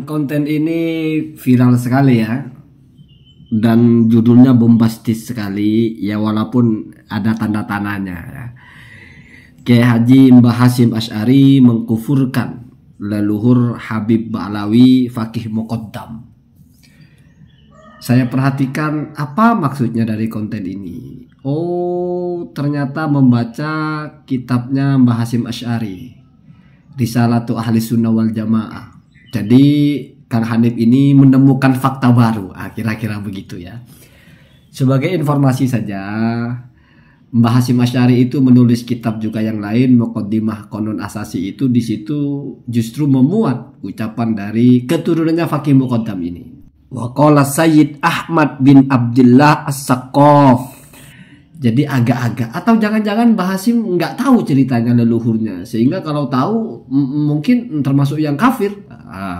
Konten ini viral sekali ya, dan judulnya bombastis sekali ya, walaupun ada tanda tanyanya ya. Kiai Haji Mbah Hasyim Asy'ari mengkufurkan leluhur Habib Ba'alawi Faqih Muqaddam. Saya perhatikan apa maksudnya dari konten ini. Oh, ternyata membaca kitabnya Mbah Hasyim Asy'ari, Risalatu Ahli Sunnah wal Jamaah. Jadi Kang Hanif ini menemukan fakta baru, kira-kira begitu ya. Sebagai informasi saja, Mbah Hasyim Asy'ari itu menulis kitab juga yang lain, Muqaddimah Qanun Asasi itu, di situ justru memuat ucapan dari keturunannya Faqih Muqaddam ini. Wa qala Sayyid Ahmad bin Abdullah As-Saqqaf. Jadi agak-agak, atau jangan-jangan Mbah Hasyim nggak tahu ceritanya leluhurnya, sehingga kalau tahu mungkin termasuk yang kafir.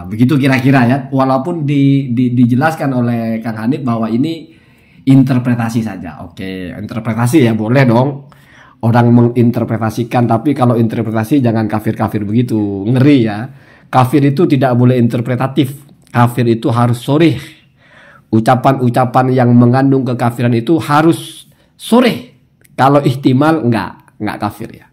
Begitu kira-kira ya, walaupun dijelaskan oleh Kang Hanif bahwa ini interpretasi saja. Oke, interpretasi ya, boleh dong orang menginterpretasikan, tapi kalau interpretasi jangan kafir-kafir begitu, ngeri ya. Kafir itu tidak boleh interpretatif, kafir itu harus sharih. Ucapan-ucapan yang mengandung kekafiran itu harus sharih. Kalau ihtimal enggak kafir ya.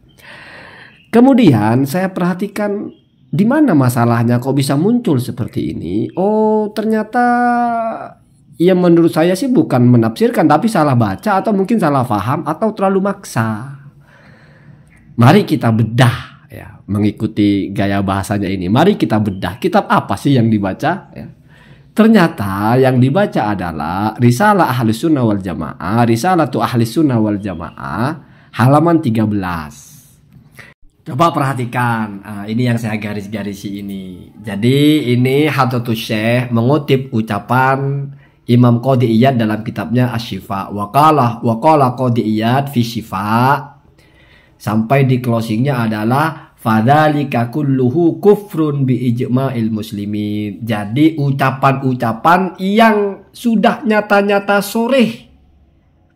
Kemudian saya perhatikan di mana masalahnya kok bisa muncul seperti ini. Oh, ternyata ya menurut saya sih bukan menafsirkan, tapi salah baca atau mungkin salah paham atau terlalu maksa. Mari kita bedah ya, mengikuti gaya bahasanya ini. Mari kita bedah kitab apa sih yang dibaca ya. Ternyata yang dibaca adalah Risalah Ahli Sunnah wal Jamaah, Risalatu Ahli Sunnah wal Jamaah, halaman 13. Coba perhatikan, ini yang saya garis-garisi ini. Jadi ini Hadratus Syekh mengutip ucapan Imam Qadhi Iyad dalam kitabnya Asy-Syifa. Waqala Qadhi Iyad fi Syifa. Sampai di closingnya adalah fadzalika kulluhu kufrun bi ijma'il muslimin. Jadi ucapan-ucapan yang sudah nyata-nyata sharih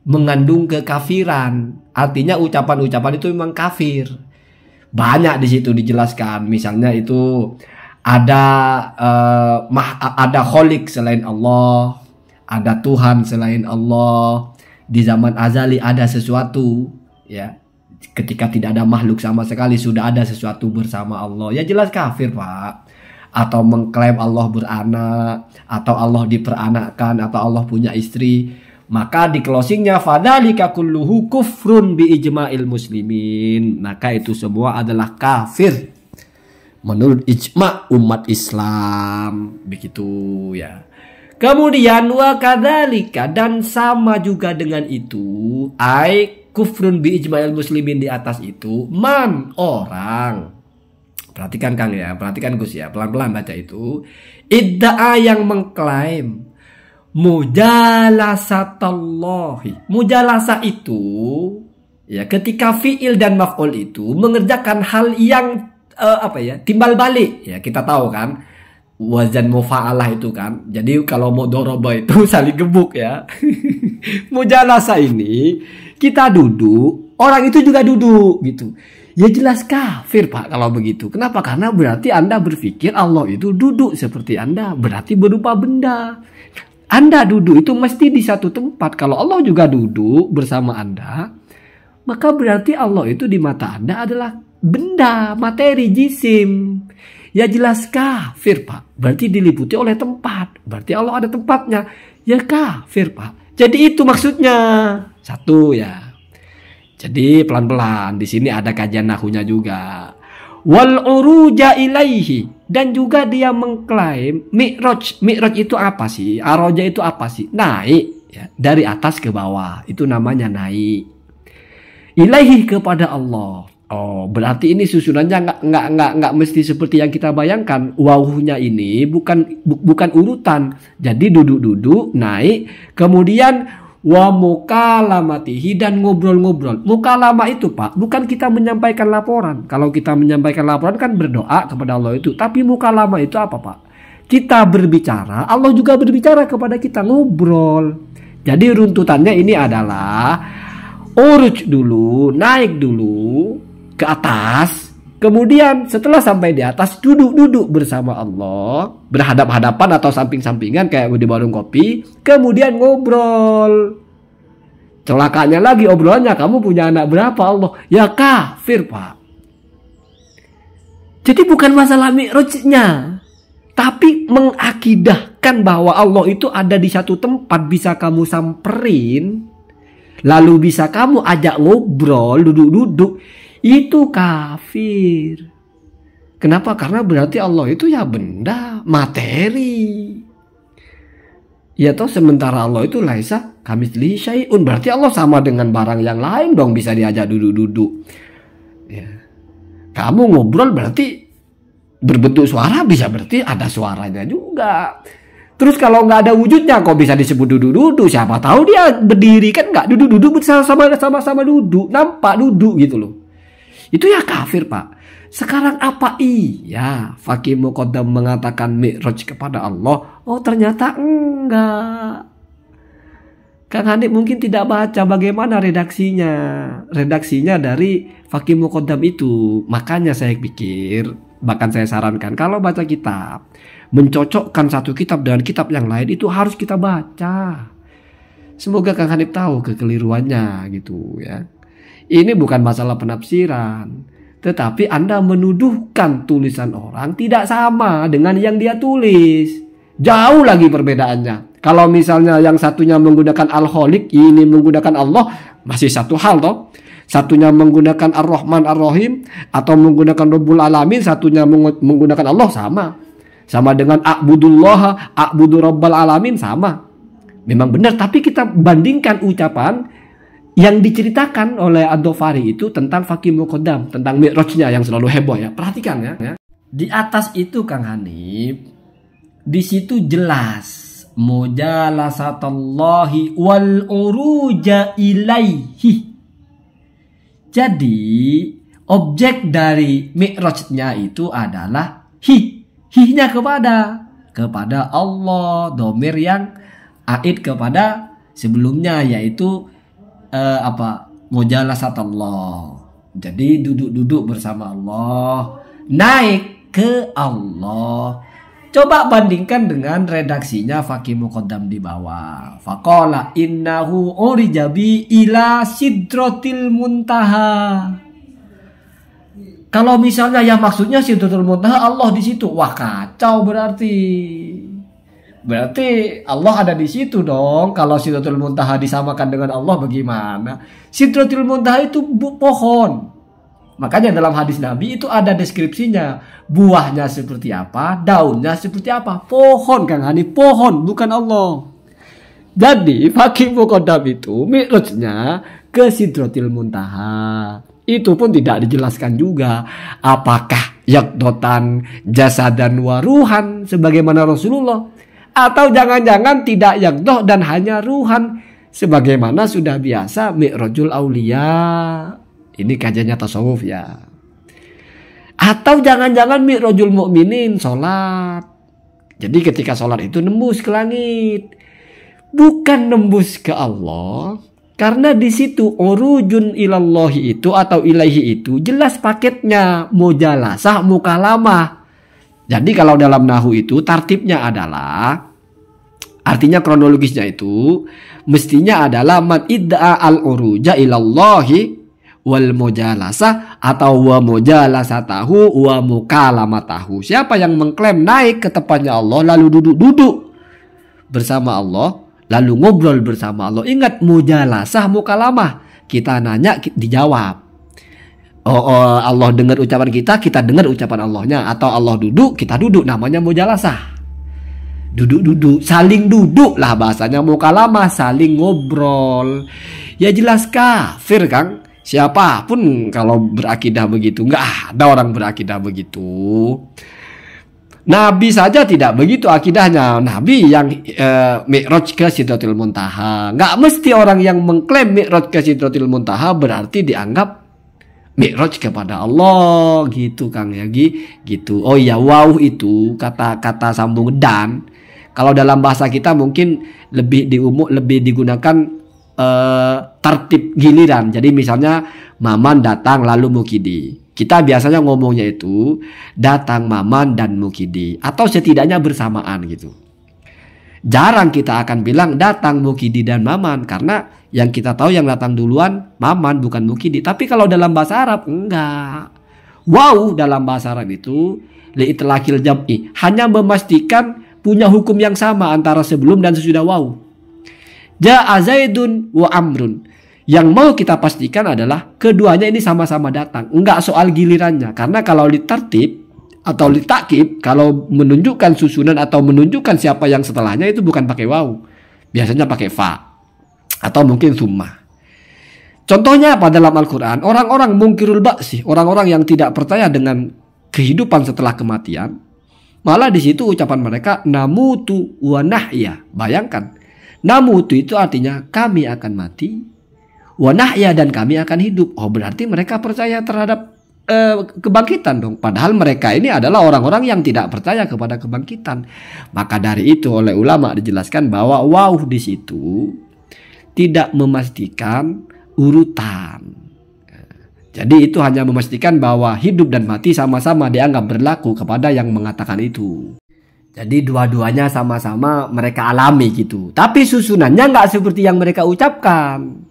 mengandung kekafiran. Artinya ucapan-ucapan itu memang kafir. Banyak di situ dijelaskan. Misalnya itu ada Khalik selain Allah, ada Tuhan selain Allah. Di zaman azali ada sesuatu ya. Ketika tidak ada makhluk sama sekali, sudah ada sesuatu bersama Allah. Ya jelas kafir, Pak. Atau mengklaim Allah beranak, atau Allah diperanakkan, atau Allah punya istri. Maka di closingnya fadzalika kulluhu kufrun bi ijma'il muslimin. Maka itu semua adalah kafir menurut ijma' umat Islam. Begitu ya. Kemudian wa kadzalika, dan sama juga dengan itu, kufrun bi ijma'il muslimin, di atas itu man, orang. Perhatikan Kang ya, perhatikan Gus ya, pelan-pelan baca itu. Idda'a, yang mengklaim mujalasatallahi. Mujalasa itu ya ketika fi'il dan maf'ul itu mengerjakan hal yang timbal balik ya, kita tahu kan wazan mufa'alah itu kan. Jadi kalau mau doroba itu saling gebuk ya. Mujalasa ini kita duduk, orang itu juga duduk gitu. Ya jelas kafir, Pak, kalau begitu. Kenapa? Karena berarti Anda berpikir Allah itu duduk seperti Anda, berarti berupa benda. Anda duduk itu mesti di satu tempat. Kalau Allah juga duduk bersama Anda, maka berarti Allah itu di mata Anda adalah benda, materi, jisim. Ya jelas kafir, Pak. Berarti diliputi oleh tempat. Berarti Allah ada tempatnya. Ya kafir, Pak. Jadi itu maksudnya. Satu ya. Jadi pelan-pelan. Di sini ada kajian nahunya juga. Wal uruja ilaihi, dan juga dia mengklaim mi'raj. Mi'raj itu apa sih? Aroja itu apa sih? Naik ya, dari atas ke bawah. Itu namanya naik. Ilaihi, kepada Allah. Oh, berarti ini susunannya nggak mesti seperti yang kita bayangkan. Wawuhnya ini bukan urutan. Jadi duduk-duduk, naik, kemudian wa mukalamatihi, dan ngobrol-ngobrol. Mukalama itu, Pak, bukan kita menyampaikan laporan. Kalau kita menyampaikan laporan kan berdoa kepada Allah itu. Tapi mukalama itu apa, Pak? Kita berbicara, Allah juga berbicara kepada kita, ngobrol. Jadi runtutannya ini adalah uruj dulu, naik dulu ke atas, Kemudian setelah sampai di atas, duduk-duduk bersama Allah, berhadap-hadapan atau samping-sampingan kayak di warung kopi. Kemudian ngobrol. Celakanya lagi obrolannya, kamu punya anak berapa Allah? Ya kafir, Pak. Jadi bukan masalah mi'rajnya, tapi mengakidahkan bahwa Allah itu ada di satu tempat, bisa kamu samperin, lalu bisa kamu ajak ngobrol, duduk-duduk. Itu kafir. Kenapa? Karena berarti Allah itu ya benda, materi. Ya toh sementara Allah itu laisa kamitslihi syai'un. Berarti Allah sama dengan barang yang lain dong, bisa diajak duduk-duduk. Ya. Kamu ngobrol berarti berbentuk suara, bisa berarti ada suaranya juga. Terus kalau nggak ada wujudnya kok bisa disebut duduk-duduk? Siapa tahu dia berdiri, kan nggak duduk-duduk sama-sama duduk, nampak duduk gitu loh. Itu ya kafir, Pak. Sekarang apa iya Fakih Muqaddam mengatakan mi'raj kepada Allah? Oh ternyata enggak. Kang Hanif mungkin tidak baca bagaimana redaksinya. Redaksinya dari Fakih Muqaddam itu. Makanya saya pikir, bahkan saya sarankan kalau baca kitab, mencocokkan satu kitab dengan kitab yang lain itu harus kita baca. Semoga Kang Hanif tahu kekeliruannya gitu ya. Ini bukan masalah penafsiran, tetapi Anda menuduhkan tulisan orang tidak sama dengan yang dia tulis. Jauh lagi perbedaannya. Kalau misalnya yang satunya menggunakan Al-Khaliq, ini menggunakan Allah, masih satu hal toh. Satunya menggunakan Ar-Rahman Ar-Rahim atau menggunakan Rabbul Alamin, satunya menggunakan Allah, sama. Sama dengan A'budullah, A'budu Rabbal Alamin, sama. Memang benar, tapi kita bandingkan ucapan yang diceritakan oleh Ad-Dhofari itu tentang Fakih Muqaddam, tentang mi'rajnya yang selalu heboh ya. Perhatikan ya. Di atas itu Kang Hanif, di situ jelas mujalasatullahi wal uruja ilaihi. Jadi objek dari mi'rajnya itu adalah hihnya kepada Allah, domir yang aid kepada sebelumnya yaitu mujalasatullah. Jadi duduk-duduk bersama Allah, naik ke Allah. Coba bandingkan dengan redaksinya Fakih Muqaddam di bawah. Faqala innahu urijabi ila sidratil muntaha. Kalau misalnya yang maksudnya sidratul muntaha Allah di situ, wah kacau berarti. Berarti Allah ada di situ dong. Kalau Sidratul Muntaha disamakan dengan Allah bagaimana? Sidratul Muntaha itu pohon. Makanya dalam hadis Nabi itu ada deskripsinya. Buahnya seperti apa, daunnya seperti apa. Pohon Kang Hanif, pohon bukan Allah. Jadi Fakih Muqaddam itu mi'rajnya ke Sidratul Muntaha. Itu pun tidak dijelaskan juga apakah yakdotan jasadan waruhan sebagaimana Rasulullah, atau jangan-jangan tidak yakdoh dan hanya ruhan sebagaimana sudah biasa mi'rajul aulia. Ini kajiannya tasawuf ya. Atau jangan-jangan mi'rajul mukminin, sholat. Jadi ketika sholat itu nembus ke langit, bukan nembus ke Allah. Karena di situ urujun ilallahi itu atau ilaihi itu jelas paketnya mujalasah mukalamah. Jadi kalau dalam nahu itu tartibnya adalah, artinya kronologisnya itu mestinya adalah man idda'a al-uruja ilallahi wal mujalasah atau wa mujalasatahu wa mukalamatahu. Siapa yang mengklaim naik ke tempatnya Allah lalu duduk-duduk bersama Allah, lalu ngobrol bersama Allah. Ingat mujalasah mukalamah. Kita nanya dijawab. Allah dengar ucapan kita, kita dengar ucapan Allahnya. Atau Allah duduk, kita duduk, namanya mujalasah. Duduk-duduk, saling duduk lah bahasanya. Mukalamah, saling ngobrol. Ya jelas kafir Kang. Siapapun kalau berakidah begitu. Nggak ada orang berakidah begitu. Nabi saja tidak begitu akidahnya. Nabi yang mi'raj ke Sidratul Muntaha. Nggak mesti orang yang mengklaim mi'raj ke Sidratul Muntaha berarti dianggap mi'raj kepada Allah gitu Kang ya gitu. Oh iya, wow itu kata-kata sambung dan. Kalau dalam bahasa kita mungkin lebih digunakan tertib giliran. Jadi misalnya Maman datang lalu Mukidi. Kita biasanya ngomongnya itu datang Maman dan Mukidi, atau setidaknya bersamaan gitu. Jarang kita akan bilang datang Mukidi dan Maman, karena yang kita tahu yang datang duluan Maman bukan Mukidi. Tapi kalau dalam bahasa Arab enggak. Wow dalam bahasa Arab itu li'itlaqil jam'i, hanya memastikan punya hukum yang sama antara sebelum dan sesudah waw. Ja'a Zaidun wa Amrun. Yang mau kita pastikan adalah keduanya ini sama-sama datang. Enggak soal gilirannya. Karena kalau ditertib atau ditakib, kalau menunjukkan susunan atau menunjukkan siapa yang setelahnya itu bukan pakai waw. Biasanya pakai fa. Atau mungkin summa. Contohnya apa dalam Al-Quran? Orang-orang mungkirul ba'si, orang-orang yang tidak percaya dengan kehidupan setelah kematian. Malah di situ ucapan mereka namutu wa nahya. Bayangkan. Namutu itu artinya kami akan mati. Wa nahya dan kami akan hidup. Oh berarti mereka percaya terhadap kebangkitan dong. Padahal mereka ini adalah orang-orang yang tidak percaya kepada kebangkitan. Maka dari itu oleh ulama dijelaskan bahwa waw di situ tidak memastikan urutan. Jadi itu hanya memastikan bahwa hidup dan mati sama-sama dianggap berlaku kepada yang mengatakan itu. Jadi dua-duanya sama-sama mereka alami gitu. Tapi susunannya nggak seperti yang mereka ucapkan.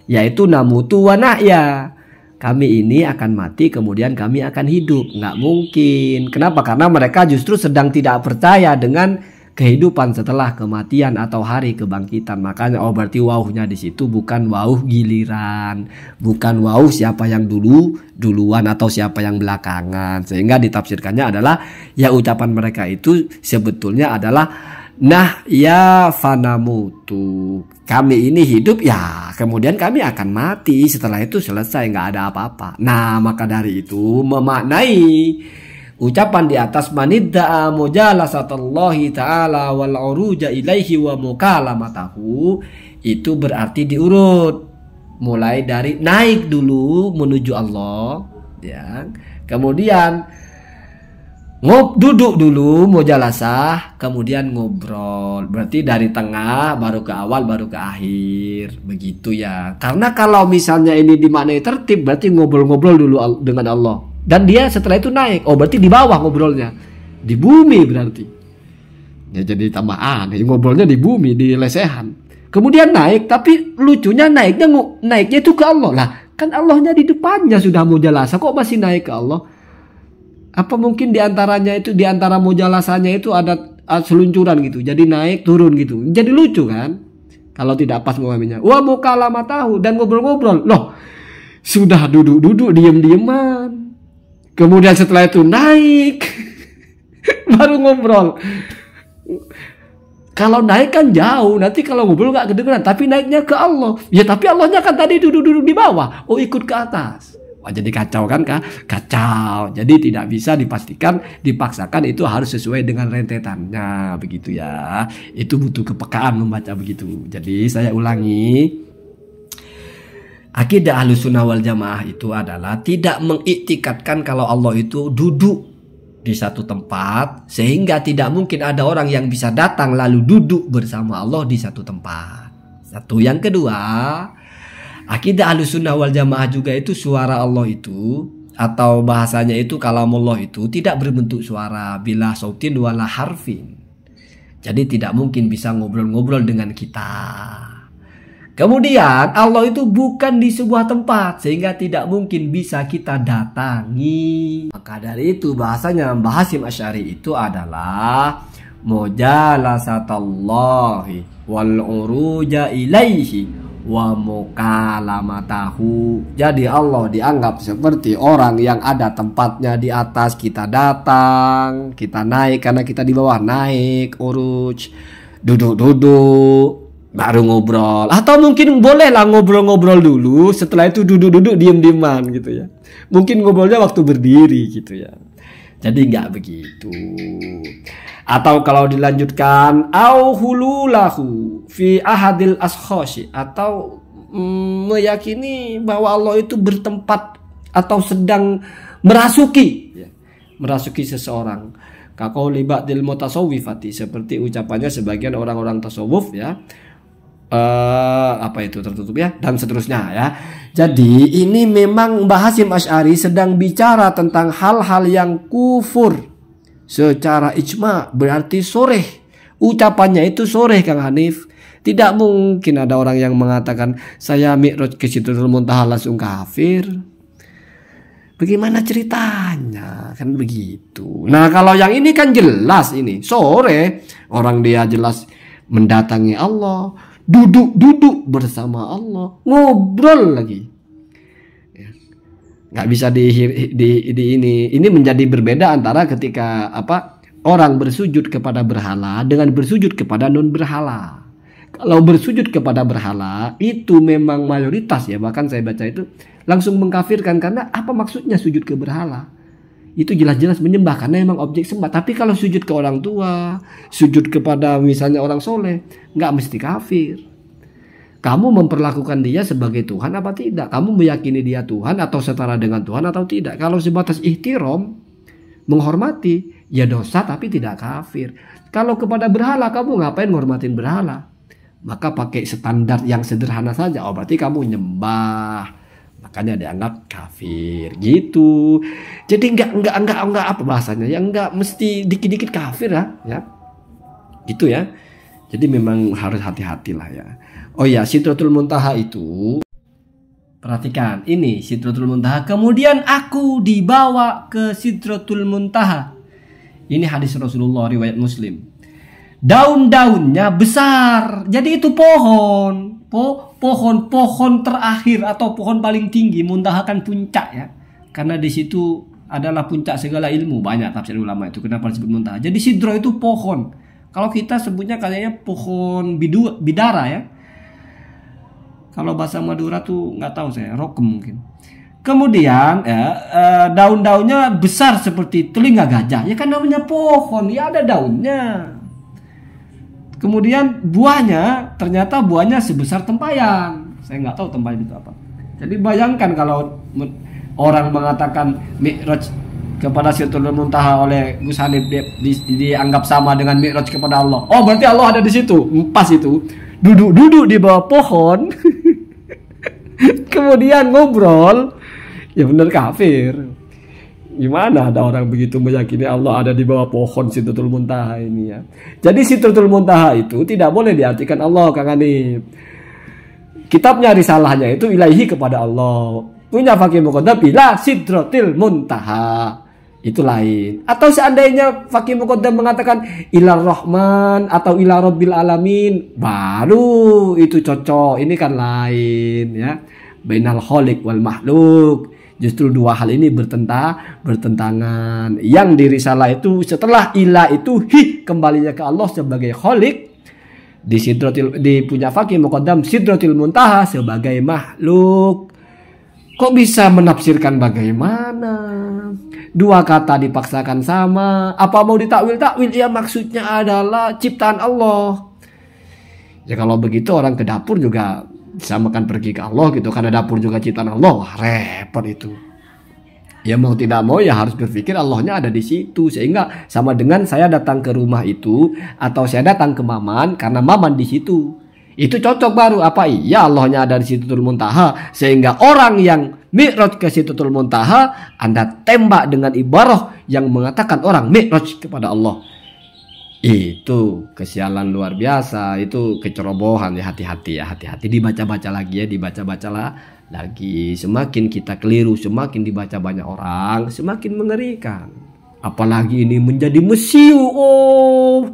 Yaitu namutu wa nahya. Kami ini akan mati kemudian kami akan hidup. Nggak mungkin. Kenapa? Karena mereka justru sedang tidak percaya dengan kehidupan setelah kematian atau hari kebangkitan. Makanya oh berarti wawuhnya di situ bukan wawuh giliran, bukan wawuh siapa yang duluan atau siapa yang belakangan. Sehingga ditafsirkannya adalah ya ucapan mereka itu sebetulnya adalah nah ya fanamutu. Kami ini hidup ya kemudian kami akan mati, setelah itu selesai, nggak ada apa-apa. Nah maka dari itu memaknai ucapan di atas manidda'a mujalasatallahi ta'ala wal uruja ilaihi wa mukalamatahu, itu berarti diurut mulai dari naik dulu menuju Allah ya, kemudian duduk dulu mujalasah, kemudian ngobrol. Berarti dari tengah baru ke awal baru ke akhir, begitu ya. Karena kalau misalnya ini dimaknai tertib berarti ngobrol-ngobrol dulu dengan Allah. Dan dia setelah itu naik. Oh berarti di bawah ngobrolnya. Di bumi berarti. Ya jadi tambah aneh. Ngobrolnya di bumi, di lesehan. Kemudian naik. Tapi lucunya naiknya itu ke Allah. Lah kan Allahnya di depannya sudah mujalasah. Kok masih naik ke Allah? Apa mungkin diantaranya itu, diantara mujalasahnya itu ada seluncuran gitu. Jadi naik turun gitu. Jadi lucu kan? Kalau tidak pas memahaminya. Wa mukalamatahu, dan ngobrol-ngobrol. Loh sudah duduk-duduk diem-dieman. Kemudian setelah itu naik baru ngobrol. Kalau naik kan jauh, nanti kalau ngobrol nggak kedengeran. Tapi naiknya ke Allah. Ya tapi Allahnya kan tadi duduk-duduk di bawah. Oh ikut ke atas. Wah jadi kacau kan kak? Kacau. Jadi tidak bisa dipaksakan itu harus sesuai dengan rentetannya. Begitu ya. Itu butuh kepekaan membaca begitu. Jadi saya ulangi. Akidah Ahlussunnah wal Jamaah itu adalah tidak mengiktikadkan kalau Allah itu duduk di satu tempat, sehingga tidak mungkin ada orang yang bisa datang lalu duduk bersama Allah di satu tempat. Satu. Yang kedua, akidah Ahlussunnah wal Jamaah juga itu suara Allah itu atau bahasanya itu kalamullah itu tidak berbentuk suara, bila sautin wala harfin. Jadi tidak mungkin bisa ngobrol-ngobrol dengan kita. Kemudian Allah itu bukan di sebuah tempat sehingga tidak mungkin bisa kita datangi. Maka dari itu bahasanya Mbah Hasyim Asy'ari itu adalah mujalasatallahi wal uruja ilaihi wa mukalamatahu. Jadi Allah dianggap seperti orang yang ada tempatnya di atas, kita datang, kita naik karena kita di bawah, naik uruj, duduk-duduk baru ngobrol, atau mungkin bolehlah ngobrol-ngobrol dulu, setelah itu duduk-duduk diem-dieman gitu ya. Mungkin ngobrolnya waktu berdiri gitu ya. Jadi nggak begitu. Atau kalau dilanjutkan au hululahu fi ahadil ashkhashi, atau meyakini bahwa Allah itu bertempat atau sedang merasuki seseorang. Kaqauli ba'dil mutasawwifati, seperti ucapannya sebagian orang-orang tasawuf ya. apa itu tertutup ya, dan seterusnya ya. Jadi ini memang Mbah Hasyim Asy'ari sedang bicara tentang hal-hal yang kufur secara ijma, berarti soreh. Ucapannya itu soreh Kang Hanif. Tidak mungkin ada orang yang mengatakan saya mi'raj ke Sidratul Muntaha langsung kafir. Bagaimana ceritanya? Kan begitu. Nah kalau yang ini kan jelas ini sore, orang dia jelas mendatangi Allah, duduk bersama Allah, ngobrol lagi. Ya. Nggak bisa ini menjadi berbeda antara ketika orang bersujud kepada berhala dengan bersujud kepada non berhala. Kalau bersujud kepada berhala itu memang mayoritas ya, bahkan saya baca itu langsung mengkafirkan, karena apa maksudnya sujud ke berhala? Itu jelas-jelas menyembah karena memang objek sembah. Tapi kalau sujud ke orang tua, sujud kepada misalnya orang soleh, nggak mesti kafir. Kamu memperlakukan dia sebagai Tuhan apa tidak? Kamu meyakini dia Tuhan atau setara dengan Tuhan atau tidak? Kalau sebatas ihtiram, menghormati, ya dosa tapi tidak kafir. Kalau kepada berhala, kamu ngapain menghormatin berhala? Maka pakai standar yang sederhana saja. Oh berarti kamu nyembah, makanya dianggap kafir gitu. Jadi enggak apa bahasanya ya, enggak mesti dikit-dikit kafir ya. Gitu ya. Jadi memang harus hati-hatilah ya. Oh ya, Sidratul Muntaha itu perhatikan, ini Sidratul Muntaha. Kemudian aku dibawa ke Sidratul Muntaha. Ini hadis Rasulullah riwayat Muslim. Daun-daunnya besar. Jadi itu pohon terakhir atau pohon paling tinggi, muntaha kan puncak ya. Karena di situ adalah puncak segala ilmu, banyak tafsir ulama itu kenapa disebut muntaha. Jadi sidro itu pohon. Kalau kita sebutnya kayaknya pohon bidara ya. Kalau bahasa Madura tuh nggak tahu saya, rokem mungkin. Kemudian ya, daun-daunnya besar seperti telinga gajah. Ya kan namanya pohon, ya ada daunnya. Kemudian ternyata buahnya sebesar tempayan. Saya nggak tahu tempayan itu apa. Jadi bayangkan kalau orang mengatakan mi'raj kepada Sidratul Muntaha oleh Gus Hanif dianggap sama dengan mi'raj kepada Allah. Oh berarti Allah ada di situ. Pas itu. Duduk di bawah pohon. Kemudian ngobrol. Ya benar kafir. Gimana ada orang begitu meyakini Allah ada di bawah pohon Sidratul Muntaha ini ya. Jadi Sidratul Muntaha itu tidak boleh diartikan Allah Kang Hanif. Kitabnya risalahnya itu ilahi kepada Allah. Punya Fakih Muqaddam ila Sidratil Muntaha. Itu lain. Atau seandainya Fakih Muqaddam mengatakan ilar Rahman atau ila Rabbil Alamin, baru itu cocok. Ini kan lain ya. Bainal khaliq wal makhluk. Justru dua hal ini bertentangan. Yang di risalah itu setelah ilah itu kembalinya ke Allah sebagai khaliq. Di punya Fakih Muqaddam Sidratil Muntaha sebagai makhluk. Kok bisa menafsirkan bagaimana? Dua kata dipaksakan sama. Apa mau ditakwil-takwil? Ya maksudnya adalah ciptaan Allah. Ya kalau begitu orang ke dapur juga disamakan pergi ke Allah gitu, karena dapur juga ciptaan Allah. Wah repot itu. Ya mau tidak mau ya harus berpikir Allahnya ada di situ. Sehingga sama dengan saya datang ke rumah itu atau saya datang ke Maman karena Maman di situ. Itu cocok baru. Apa iya Allahnya ada di Sidratul Muntaha, sehingga orang yang mi'raj ke Sidratul Muntaha Anda tembak dengan ibarah yang mengatakan orang mi'raj kepada Allah. Itu kesialan luar biasa, itu kecerobohan ya. Hati-hati ya, hati-hati. Dibaca-baca lagi ya, dibaca-bacalah lagi. Semakin kita keliru, semakin dibaca banyak orang, semakin mengerikan. Apalagi ini menjadi mesiu. Oh,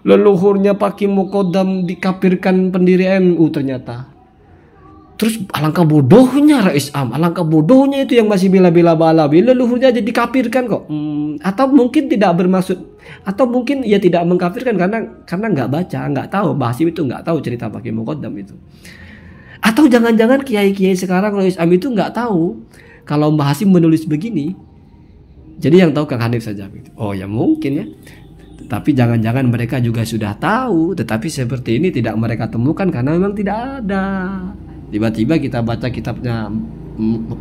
leluhurnya Fakih Muqaddam dikafirkan pendiri NU ternyata. Terus alangkah bodohnya Rais Am, alangkah bodohnya itu yang masih bela-bela Balawi, leluhurnya jadi dikafirkan kok. Atau mungkin tidak bermaksud, atau mungkin ya tidak mengkafirkan karena nggak baca, nggak tahu. Mbah Hasyim itu nggak tahu cerita Fakih Muqaddam itu. Atau jangan-jangan kiai-kiai sekarang Rais Am itu nggak tahu kalau Mbah Hasyim menulis begini. Jadi yang tahu Kang Hanif saja. Oh ya mungkin ya. Tapi jangan-jangan mereka juga sudah tahu, tetapi seperti ini tidak mereka temukan karena memang tidak ada. Tiba-tiba kita baca kitabnya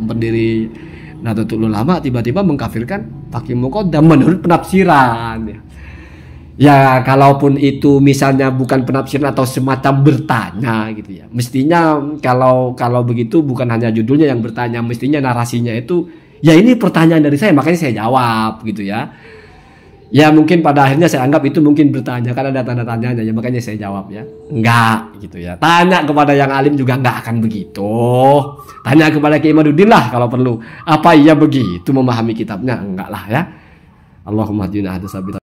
pendiri Nahdlatul Ulama, tiba-tiba mengkafirkan Fakih Muqaddam menurut penafsiran ya. Ya, kalaupun itu misalnya bukan penafsiran atau semacam bertanya gitu ya. Mestinya kalau begitu bukan hanya judulnya yang bertanya, mestinya narasinya itu ya ini pertanyaan dari saya makanya saya jawab gitu ya. Ya mungkin pada akhirnya saya anggap itu mungkin bertanya karena ada tanda tanyanya ya makanya saya jawab ya. Enggak gitu ya. Tanya kepada yang alim juga enggak akan begitu. Tanya kepada Kiai Imaduddin lah kalau perlu. Apa iya begitu memahami kitabnya? Enggak lah ya. Allahumma hadina hadza sabila.